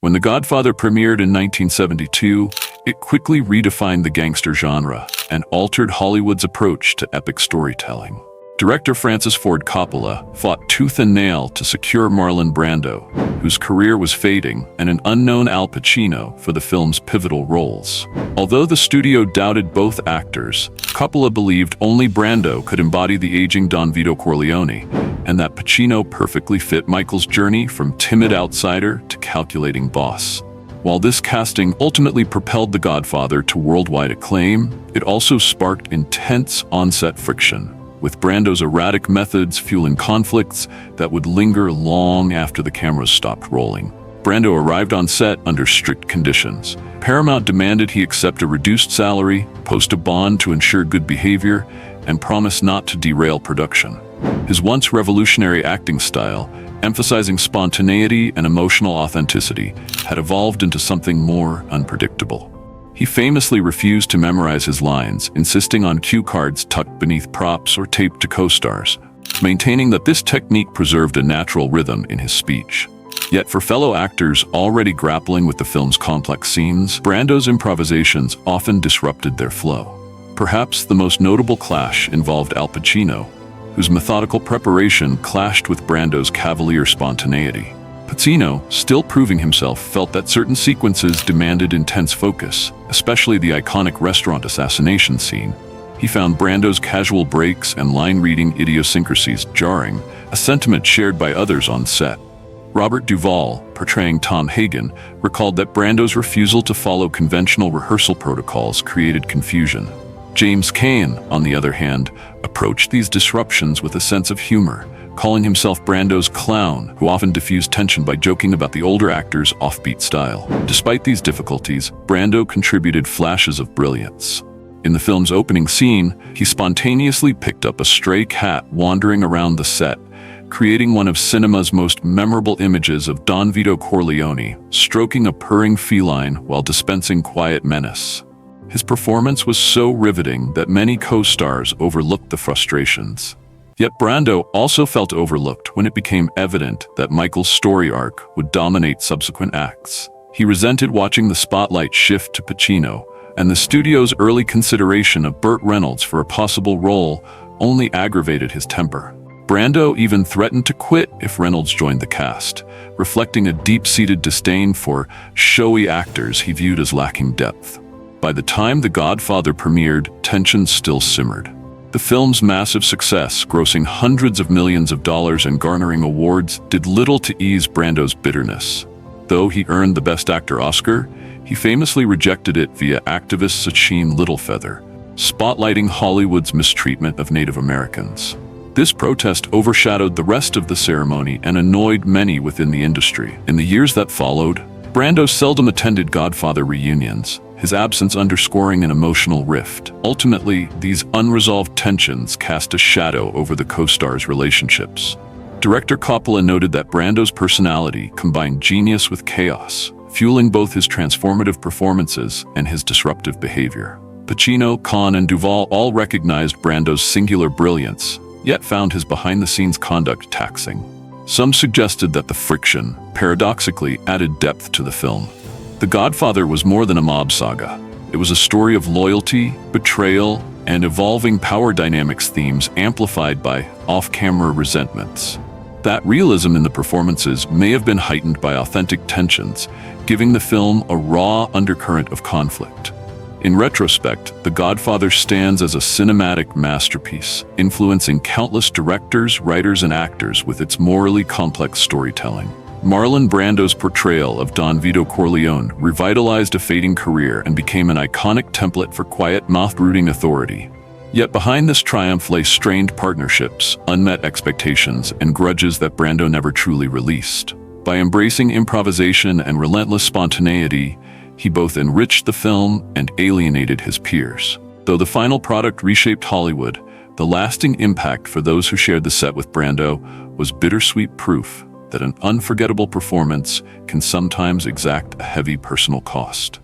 When The Godfather premiered in 1972, it quickly redefined the gangster genre and altered Hollywood's approach to epic storytelling. Director Francis Ford Coppola fought tooth and nail to secure Marlon Brando, whose career was fading, and an unknown Al Pacino for the film's pivotal roles. Although the studio doubted both actors, Coppola believed only Brando could embody the aging Don Vito Corleone, and that Pacino perfectly fit Michael's journey from timid outsider to calculating boss. While this casting ultimately propelled The Godfather to worldwide acclaim, it also sparked intense on-set friction, with Brando's erratic methods fueling conflicts that would linger long after the cameras stopped rolling. Brando arrived on set under strict conditions. Paramount demanded he accept a reduced salary, post a bond to ensure good behavior, and promise not to derail production. His once revolutionary acting style, emphasizing spontaneity and emotional authenticity, had evolved into something more unpredictable. He famously refused to memorize his lines, insisting on cue cards tucked beneath props or taped to co-stars, maintaining that this technique preserved a natural rhythm in his speech. Yet for fellow actors already grappling with the film's complex scenes, Brando's improvisations often disrupted their flow. Perhaps the most notable clash involved Al Pacino, whose methodical preparation clashed with Brando's cavalier spontaneity. Pacino, still proving himself, felt that certain sequences demanded intense focus, especially the iconic restaurant assassination scene. He found Brando's casual breaks and line-reading idiosyncrasies jarring, a sentiment shared by others on set. Robert Duvall, portraying Tom Hagen, recalled that Brando's refusal to follow conventional rehearsal protocols created confusion. James Caan, on the other hand, approached these disruptions with a sense of humor, calling himself Brando's clown, who often diffused tension by joking about the older actor's offbeat style. Despite these difficulties, Brando contributed flashes of brilliance. In the film's opening scene, he spontaneously picked up a stray cat wandering around the set, creating one of cinema's most memorable images of Don Vito Corleone, stroking a purring feline while dispensing quiet menace. His performance was so riveting that many co-stars overlooked the frustrations. Yet Brando also felt overlooked when it became evident that Michael's story arc would dominate subsequent acts. He resented watching the spotlight shift to Pacino, and the studio's early consideration of Burt Reynolds for a possible role only aggravated his temper. Brando even threatened to quit if Reynolds joined the cast, reflecting a deep-seated disdain for showy actors he viewed as lacking depth. By the time The Godfather premiered, tensions still simmered. The film's massive success, grossing hundreds of millions of dollars and garnering awards, did little to ease Brando's bitterness. Though he earned the Best Actor Oscar, he famously rejected it via activist Sachin Littlefeather, spotlighting Hollywood's mistreatment of Native Americans. This protest overshadowed the rest of the ceremony and annoyed many within the industry. In the years that followed, Brando seldom attended Godfather reunions, his absence underscoring an emotional rift. Ultimately, these unresolved tensions cast a shadow over the co-stars' relationships. Director Coppola noted that Brando's personality combined genius with chaos, fueling both his transformative performances and his disruptive behavior. Pacino, Caan, and Duvall all recognized Brando's singular brilliance, yet found his behind-the-scenes conduct taxing. Some suggested that the friction, paradoxically, added depth to the film. The Godfather was more than a mob saga. It was a story of loyalty, betrayal, and evolving power dynamics themes amplified by off-camera resentments. That realism in the performances may have been heightened by authentic tensions, giving the film a raw undercurrent of conflict. In retrospect, The Godfather stands as a cinematic masterpiece, influencing countless directors, writers, and actors with its morally complex storytelling. Marlon Brando's portrayal of Don Vito Corleone revitalized a fading career and became an iconic template for quiet, mouth-brooding authority. Yet behind this triumph lay strained partnerships, unmet expectations, and grudges that Brando never truly released. By embracing improvisation and relentless spontaneity, he both enriched the film and alienated his peers. Though the final product reshaped Hollywood, the lasting impact for those who shared the set with Brando was bittersweet proof that an unforgettable performance can sometimes exact a heavy personal cost.